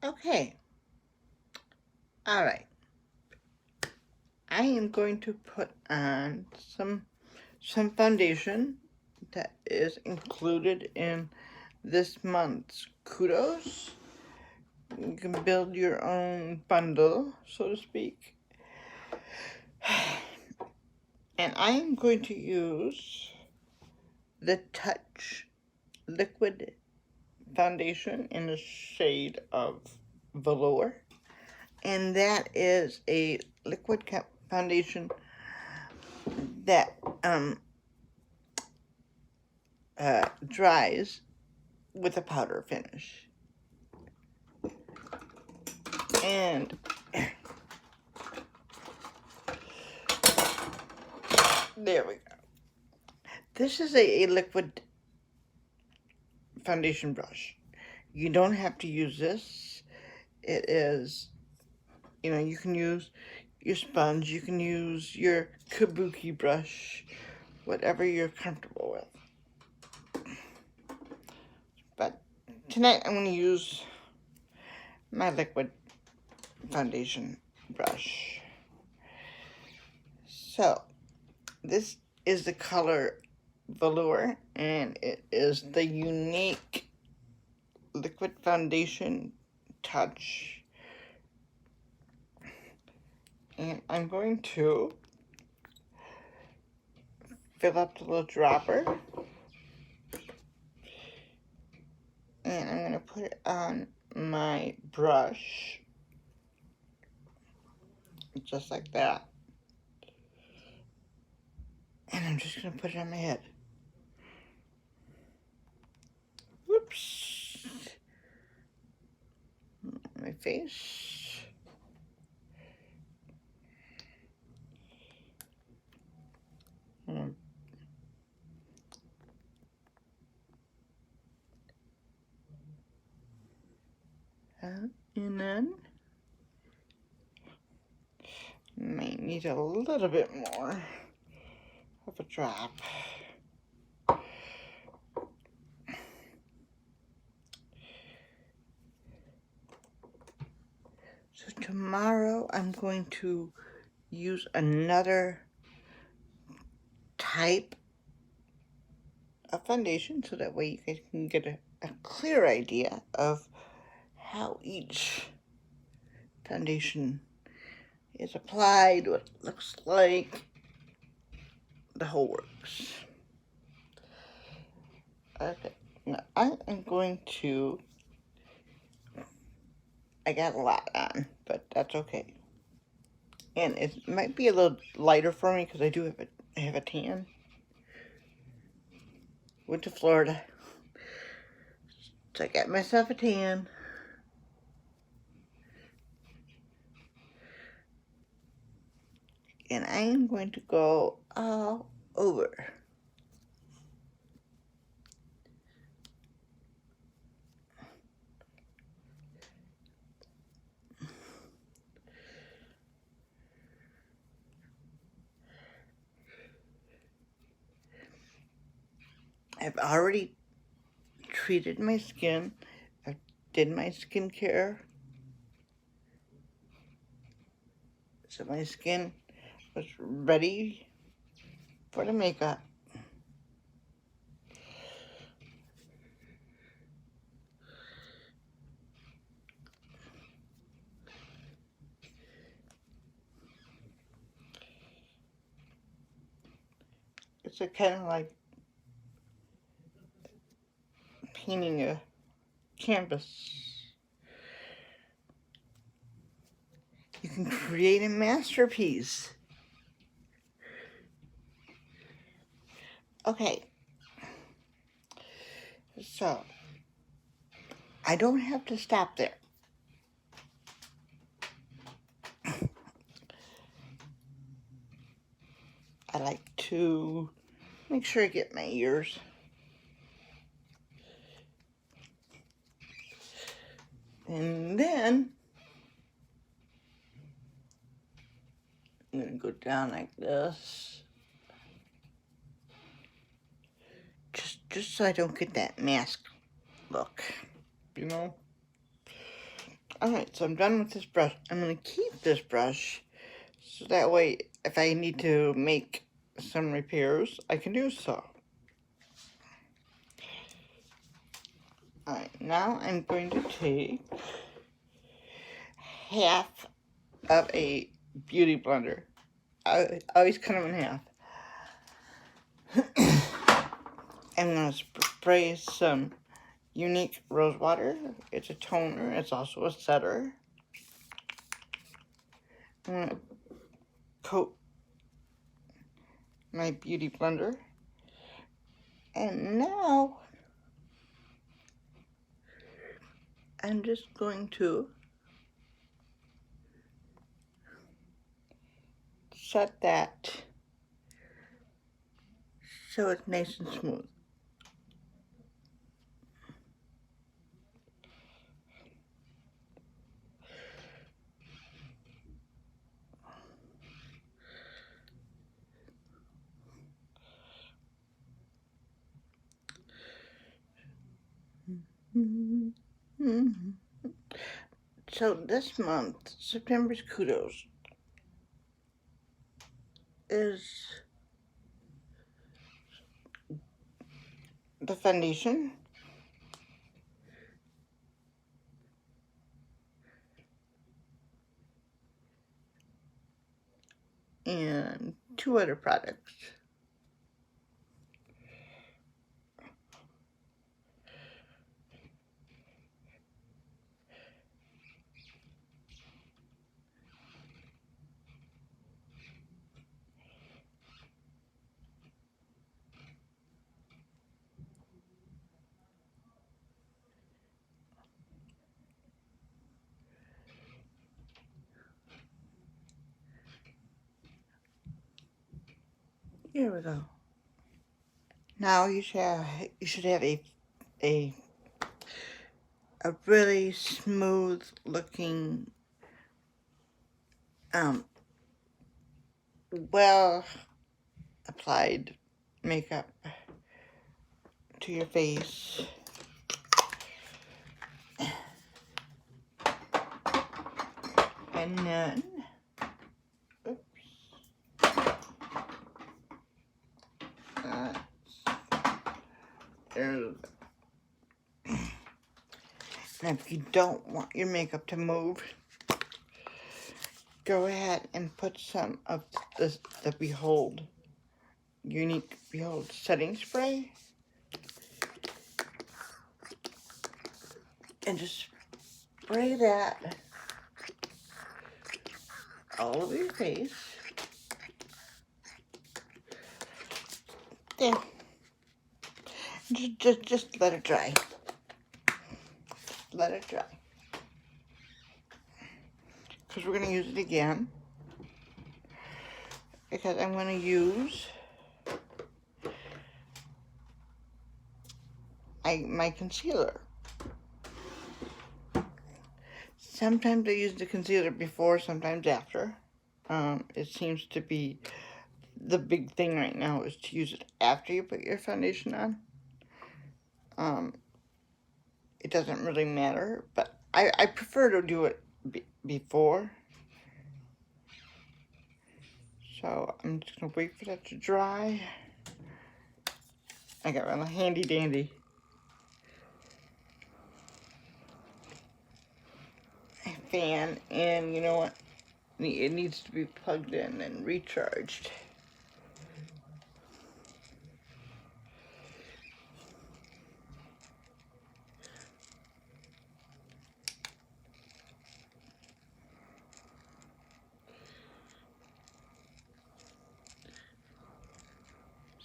Okay. All right. I am going to put on some foundation that is included in this month's kudos. You can build your own bundle, so to speak. And I am going to use the Touch Liquid Foundation in the shade of Velour. And that is a liquid foundation that dries with a powder finish. And there we go. This is a liquid foundation brush. You don't have to use this. It is, you can use your sponge, you can use your kabuki brush, whatever you're comfortable with. But tonight I'm going to use my liquid foundation brush. So this is the color Velour, and it is the Younique liquid foundation touch. And I'm going to fill up the little dropper, and I'm going to put it on my brush, just like that. And I'm just going to put it on my head. Whoops. My face. And then might need a little bit more of a drop. So tomorrow I'm going to use another type of foundation, so that way you guys can get a clear idea of how each foundation is applied, what it looks like, the whole works. Okay, now I am going to, I got a lot on, but that's okay. And it might be a little lighter for me because I have a tan. Went to Florida, so I got myself a tan. And I am going to go all over. I've already treated my skin. I did my skincare. So my skin was ready for the makeup. It's a kind of like painting a canvas. You can create a masterpiece. Okay. So, I don't have to stop there. I like to make sure I get my ears. And then I'm going to go down like this. Just so I don't get that mask look, Alright, so I'm done with this brush. I'm going to keep this brush so that way if I need to make some repairs, I can do so. Alright, now I'm going to take half of a beauty blender. I always cut them in half. I'm going to spray some Younique rose water. It's a toner. It's also a setter. I'm going to coat my beauty blender. And now I'm just going to set that so it's nice and smooth. So this month, September's kudos is the foundation, and 2 other products. Here we go. Now you should have a really smooth looking well applied makeup to your face. And then and if you don't want your makeup to move, go ahead and put some of the Younique Behold setting spray, and just spray that all over your face. There. Just let it dry. Let it dry. Because we're going to use it again. Because I'm going to use my concealer. Sometimes I use the concealer before, sometimes after. It seems to be the big thing right now is to use it after you put your foundation on. It doesn't really matter, but I prefer to do it before. So I'm just gonna wait for that to dry. I got my handy dandy fan, and you know what? It needs to be plugged in and recharged.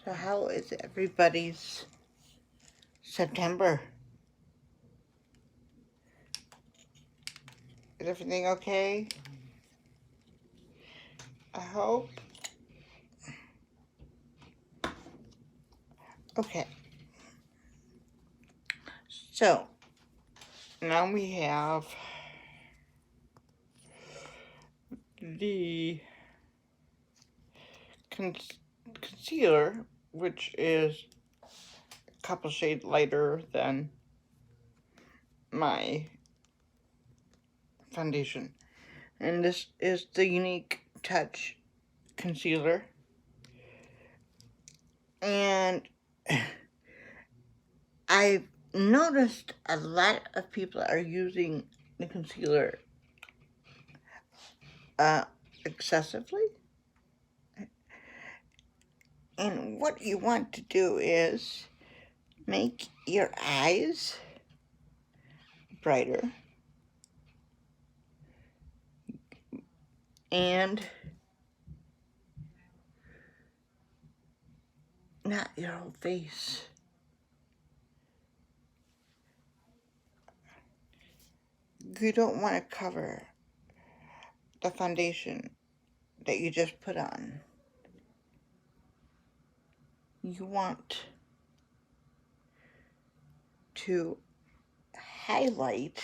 So how is everybody's September? Is everything okay? I hope. Okay. So, now we have the concealer, which is a couple shades lighter than my foundation. And this is the Younique Touch Concealer. And I've noticed a lot of people are using the concealer excessively. And what you want to do is make your eyes brighter and not your whole face. You don't want to cover the foundation that you just put on. You want to highlight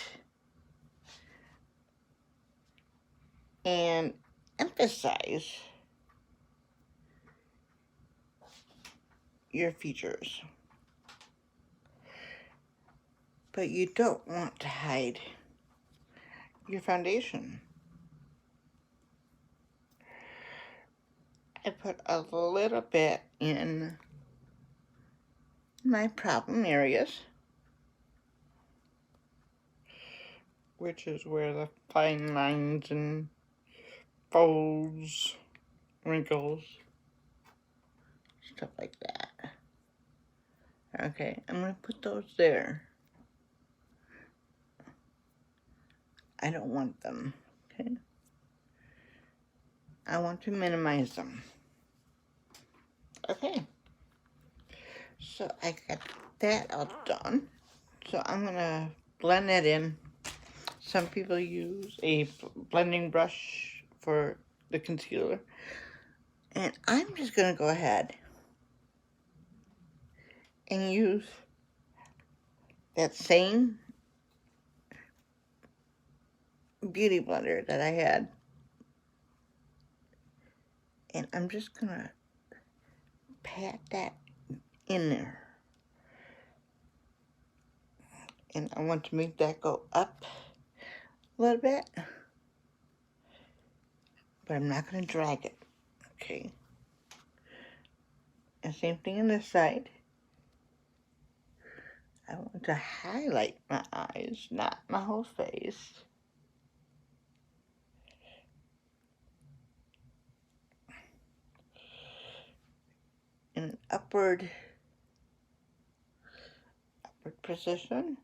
and emphasize your features. But you don't want to hide your foundation. I put a little bit in my problem areas, which is where the fine lines and folds, wrinkles, stuff like that. Okay, I'm going to put those there. I don't want them, okay? I want to minimize them. Okay. So I got that all done. So I'm going to blend that in. Some people use a blending brush for the concealer. And I'm just going to go ahead and use that same beauty blender that I had. And I'm just going to pat that in there. And I want to make that go up a little bit. But I'm not going to drag it. Okay. And same thing on this side. I want to highlight my eyes, not my whole face. In an upward position.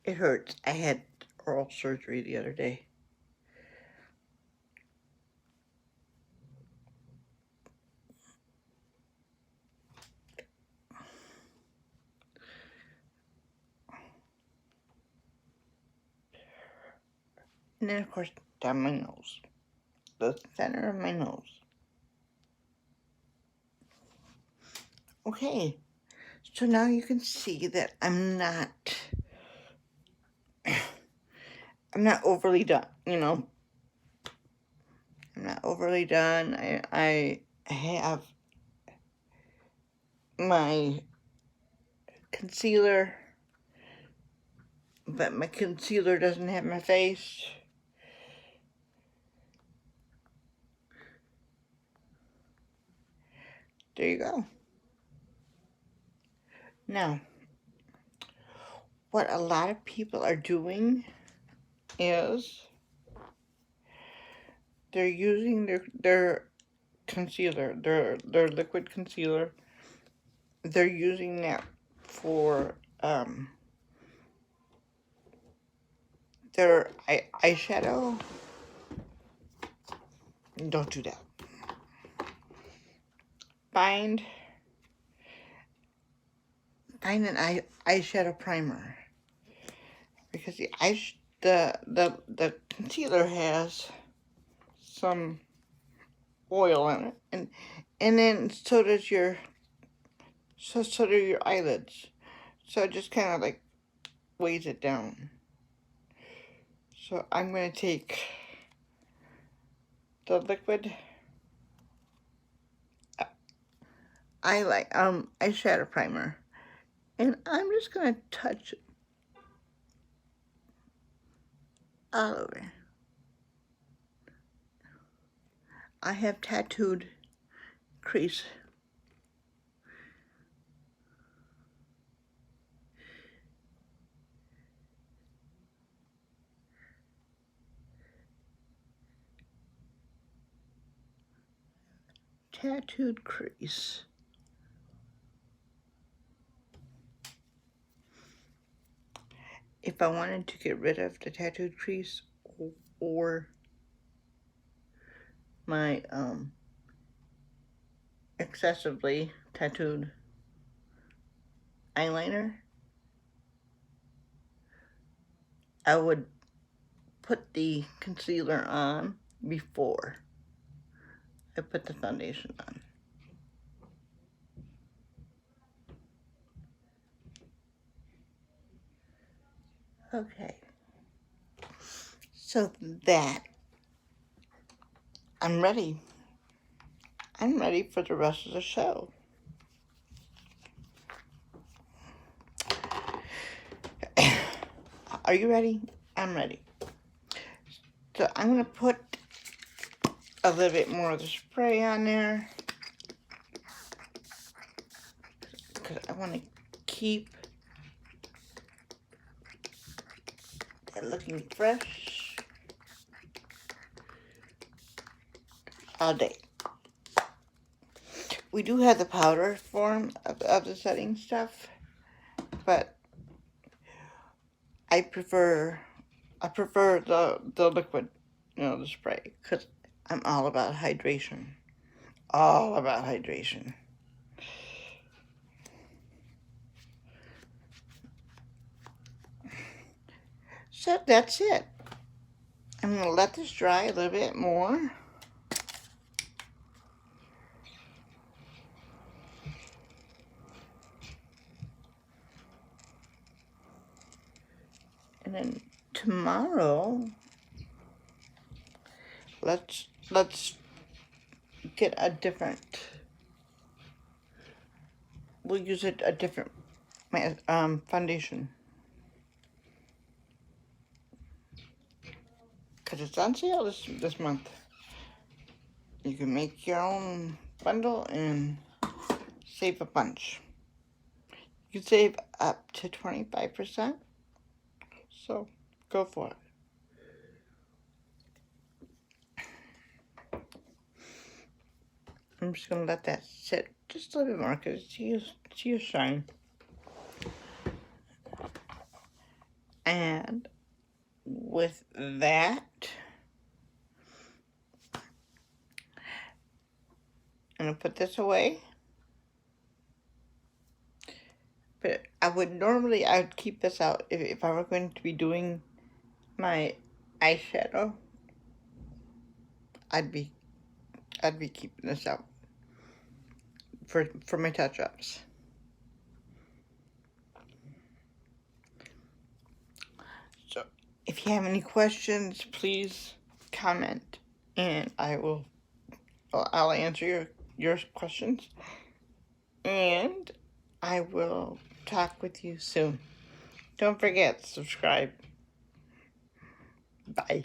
It hurts. I had oral surgery the other day. And then, of course, down my nose. The center of my nose. Okay. So now you can see that I'm not overly done, you know. I'm not overly done. I have my concealer, but my concealer doesn't have my face. There you go. Now, what a lot of people are doing is they're using their concealer, their liquid concealer. They're using that for their eyeshadow. Don't do that. Find an eyeshadow primer, because the concealer has some oil in it, and then so do your eyelids. So it just kind of like weighs it down. So I'm going to take the liquid eyeshadow primer, and I'm just going to touch it all over. I have tattooed crease. Tattooed crease. If I wanted to get rid of the tattooed crease or my excessively tattooed eyeliner, I would put the concealer on before I put the foundation on. Okay, so that, I'm ready. I'm ready for the rest of the show. Are you ready? I'm ready. So I'm gonna put a little bit more of the spray on there because I want to keep it looking fresh all day. We do have the powder form of the setting stuff, but I prefer the liquid, you know, the spray, because I'm all about hydration. All about hydration. So that's it. I'm going to let this dry a little bit more. And then tomorrow, let's get a different, we'll use a different foundation. Because it's on sale this month. You can make your own bundle and save a bunch. You can save up to 25%. So go for it. I'm just gonna let that sit just a little bit more because it's your shine. And with that, I'm gonna put this away. But I would keep this out if I were going to be doing my eyeshadow. I'd be keeping this out for my touch-ups. So if you have any questions, please comment and I'll answer your questions, and I will talk with you soon. Don't forget, subscribe. Bye.